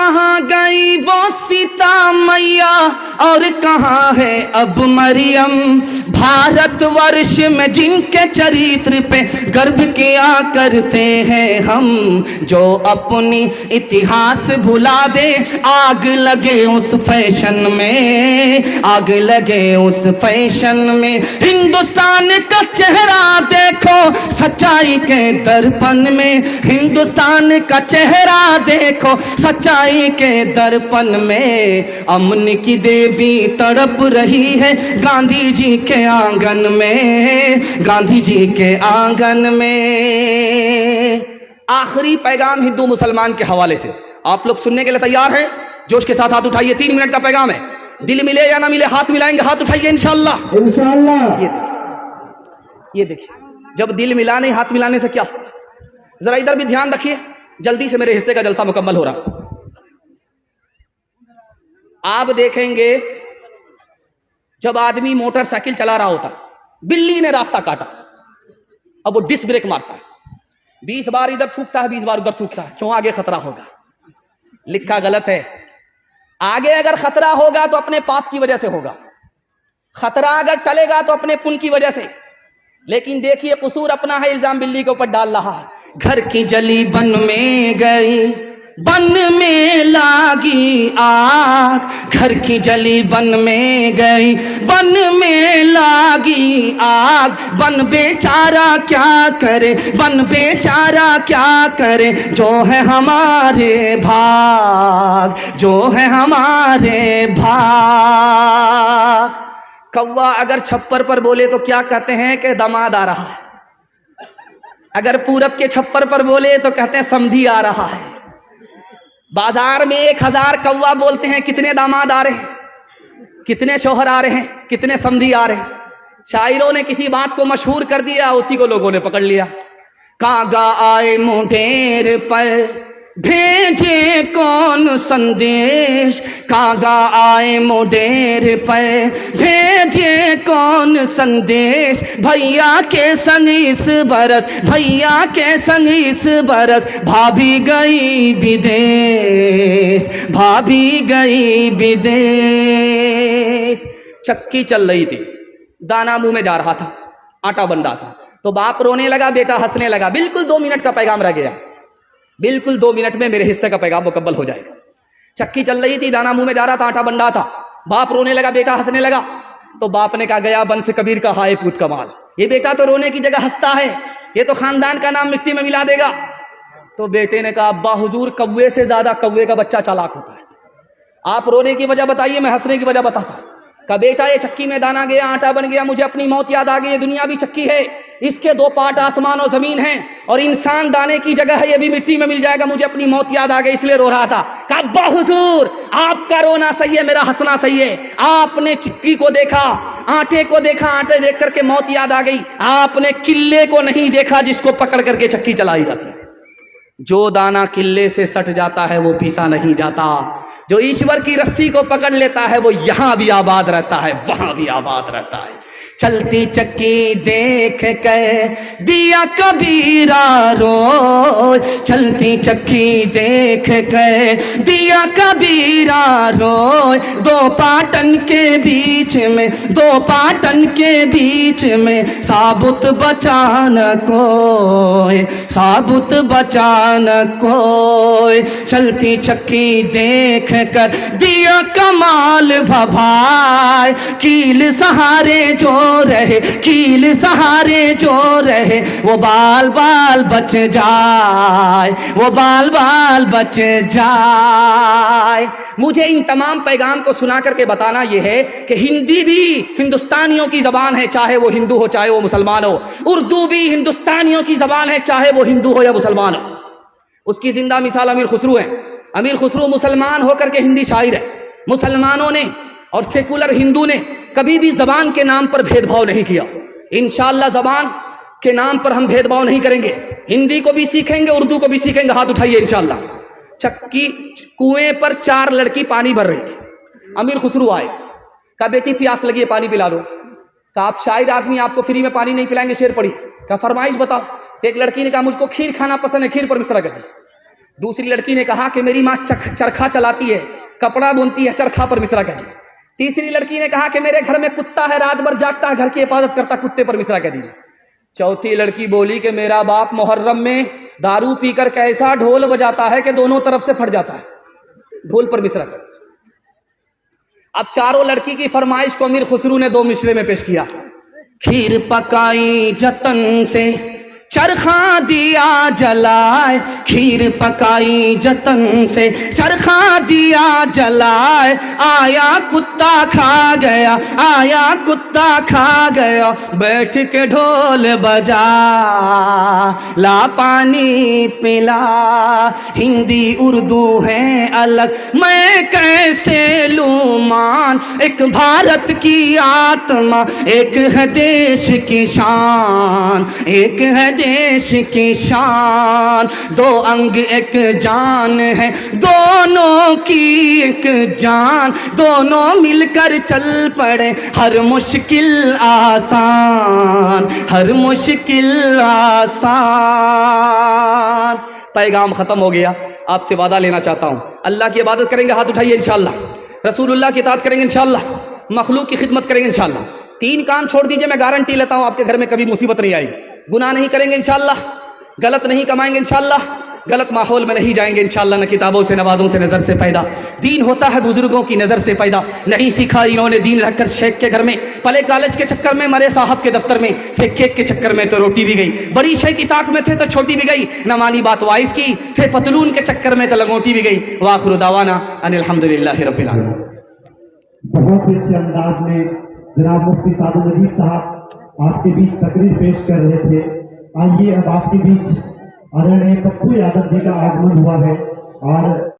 कहाँ गई वो सीता मैया और कहाँ है अब मरियम। भारतवर्ष में जिनके चरित्र पे गर्व किया करते हैं हम, जो अपनी इतिहास भुला दे आग लगे उस फैशन में, आग लगे उस फैशन में। हिंदुस्तान का चेहरा देखो सच्चाई के दर्पण में, हिंदुस्तान का चेहरा देखो सच्चाई के दर्पण में। अमन की देवी तड़प रही है गांधी जी के आंगन में, गांधी जी के आंगन में। आखिरी पैगाम हिंदू मुसलमान के हवाले से आप लोग सुनने के लिए तैयार हैं? जोश के साथ हाथ उठाइए, 3 मिनट का पैगाम है। दिल मिले या ना मिले हाथ मिलाएंगे, हाथ उठाइए इंशाअल्लाह। इंशाअल्लाह। ये देखिए, जब दिल मिलाने हाथ मिलाने से क्या, जरा इधर भी ध्यान रखिए, जल्दी से मेरे हिस्से का जलसा मुकम्मल हो रहा। आप देखेंगे जब आदमी मोटरसाइकिल चला रहा होता, बिल्ली ने रास्ता काटा, अब वो डिस्क ब्रेक मारता है, 20 बार इधर थूकता है, 20 बार उधर थूकता है, क्यों? आगे खतरा होगा। लिखा गलत है। आगे अगर खतरा होगा तो अपने पाप की वजह से होगा, खतरा अगर टलेगा तो अपने पुण्य की वजह से। लेकिन देखिए कसूर अपना है, इल्जाम बिल्ली के ऊपर डाल रहा है। घर की जली बन में गई, बन में लागी आग, घर की जली बन में गई, बन में लागी आग। बन बेचारा क्या करे, बन बेचारा क्या करे, जो है हमारे भाग, जो है हमारे भाग। कौवा अगर छप्पर पर बोले तो क्या कहते हैं कि दामाद आ रहा है, अगर पूरब के छप्पर पर बोले तो कहते हैं समधी आ रहा है। बाजार में 1000 कौवा बोलते हैं, कितने दामाद आ रहे हैं, कितने शौहर आ रहे हैं, कितने समधी आ रहे हैं। शायरों ने किसी बात को मशहूर कर दिया, उसी को लोगों ने पकड़ लिया। कागा आए मुंडेर पर भेजे कौन संदेश, कागा आए मुंडेर पर भेजे कौन संदेश। भैया के संग इस बरस, भैया के संग इस बरस, भाभी गई विदेश, भाभी गई विदेश। चक्की चल रही थी, दाना मुंह में जा रहा था, आटा बन रहा था, तो बाप रोने लगा, बेटा हंसने लगा। बिल्कुल 2 मिनट का पैगाम रह गया, बिल्कुल 2 मिनट में मेरे हिस्से का पैगाम मुकम्मल हो जाएगा। चक्की चल रही थी, दाना मुंह में जा रहा था, आटा बन रहा था, बाप रोने लगा, बेटा हंसने लगा। तो बाप ने कहा, गया बंस कबीर का हाय पूत कमाल, ये बेटा तो रोने की जगह हंसता है, ये तो खानदान का नाम मिट्टी में मिला देगा। तो बेटे ने कहा, अब्बा हुजूर कौवे से ज्यादा कौवे का बच्चा चालाक होता है, आप रोने की वजह बताइए, मैं हंसने की वजह बताता। कहा, बेटा ये चक्की में दाना गया, आटा बन गया, मुझे अपनी मौत याद आ गई। ये दुनिया भी चक्की है, इसके 2 पार्ट आसमान और जमीन हैं, और इंसान दाने की जगह है, ये भी मिट्टी में मिल जाएगा। मुझे अपनी मौत याद आ गई, इसलिए रो रहा था। कहा, अब्बा हुजूर आपका रोना सही है, मेरा हंसना सही है। आपने चक्की को देखा, आटे को देखा, आटे देख करके मौत याद आ गई। आपने किल्ले को नहीं देखा जिसको पकड़ करके चक्की चलाई जाती है। जो दाना किल्ले से सट जाता है वो पीसा नहीं जाता, जो ईश्वर की रस्सी को पकड़ लेता है वो यहां भी आबाद रहता है, वहां भी आबाद रहता है। चलती चक्की देख के दिया कबीरा रोज, चलती चक्की देख के दिया कबीरा रोज। 2 पाटन के बीच में, 2 पाटन के बीच में, साबुत बचा न कोई, साबुत बचा न कोई। चलती चक्की देख कर दिया कमाल भभाए, कील सहारे जो रहे, कील सहारे जो रहे, वो बाल बाल बच जाए, वो बाल बाल बच जाए। मुझे इन तमाम पैगाम को सुना करके बताना यह है कि हिंदी भी हिंदुस्तानियों की जबान है, चाहे वो हिंदू हो चाहे वो मुसलमान हो। उर्दू भी हिंदुस्तानियों की जबान है, चाहे वो हिंदू हो या मुसलमान हो। उसकी जिंदा मिसाल अमीर खुसरू है। अमीर खुसरू मुसलमान होकर के हिंदी शायर है। मुसलमानों ने और सेकुलर हिंदू ने कभी भी जबान के नाम पर भेदभाव नहीं किया। इंशाअल्लाह जबान के नाम पर हम भेदभाव नहीं करेंगे, हिंदी को भी सीखेंगे, उर्दू को भी सीखेंगे। हाथ उठाइए इंशाअल्लाह। चक्की कुएं पर 4 लड़की पानी भर रही थी। अमीर खुसरू आए, कहा बेटी प्यास लगी है, पानी पिला दो। कहा आप शायर आदमी, आपको फ्री में पानी नहीं पिलाएंगे, शेर पढ़िए। कहा फरमाइश बताओ। तो एक लड़की ने कहा मुझको खीर खाना पसंद है, खीर पर मिसरा कर दी। दूसरी लड़की ने कहा कि मेरी माँ चरखा चलाती है, कपड़ा बुनती है, चरखा पर मिसरा कह दीजिए। तीसरी लड़की ने कहा कि मेरे घर में कुत्ता है, रात भर जागता है, घर की हिफाजत करता, कुत्ते पर मिसरा कह दीजिए। चौथी लड़की बोली कि मेरा बाप मुहर्रम में दारू पीकर कैसा ढोल बजाता है कि दोनों तरफ से फट जाता है, ढोल पर मिसरा कर। अब चारों लड़की की फरमाइश को अमीर खुसरू ने 2 मिसरे में पेश किया। खीर पकाई जतन से चरखा दिया जलाए, खीर पकाई जतन से चरखा दिया जलाए, आया कुत्ता खा गया, आया कुत्ता खा गया, बैठ के ढोल बजा, ला पानी पिला। हिंदी उर्दू है अलग, मैं कैसे लूं मान, एक भारत की आत्मा, एक है देश की शान, एक है देश की शान। 2 अंग एक जान है, दोनों की एक जान, दोनों मिलकर चल पड़े, हर मुश्किल आसान, हर मुश्किल आसान। पैगाम खत्म हो गया। आपसे वादा लेना चाहता हूं, अल्लाह की इबादत करेंगे, हाथ उठाइए इंशाअल्लाह, रसूलुल्लाह की इताअत करेंगे इंशाअल्लाह, मखलूक की खिदमत करेंगे इंशाअल्लाह। 3 काम छोड़ दीजिए, मैं गारंटी लेता हूं आपके घर में कभी मुसीबत नहीं आएगी। गुनाह नहीं करेंगे इंशाअल्लाह, गलत नहीं कमाएंगे इंशाअल्लाह, गलत माहौल में नहीं जाएंगे इंशाअल्लाह। न किताबों से, नवाजों से, नजर से पैदा दीन होता है, बुजुर्गों की नजर से पैदा। नहीं सीखा इन्होंने दीन रखकर शेख के घर में, पले कॉलेज के चक्कर में, मरे साहब के दफ्तर में, थे केक के चक्कर में तो रोटी भी गई, बड़ी शेख की ताक में थे तो छोटी भी गई, न मानी बात वाइस की, थे पतलून के चक्कर में तो लंगोटी भी गई। वाखिरु दावाना अनिल हम्दुलिल्लाहि रब्बिल आलमीन। बहुत ही अच्छे अंदाज में जनाब मुफ्ती सादुल नजीब साहब आपके बीच तकरीर पेश कर रहे थे। आइए अब आपके बीच आदरणीय पप्पू यादव जी का आगमन हुआ है और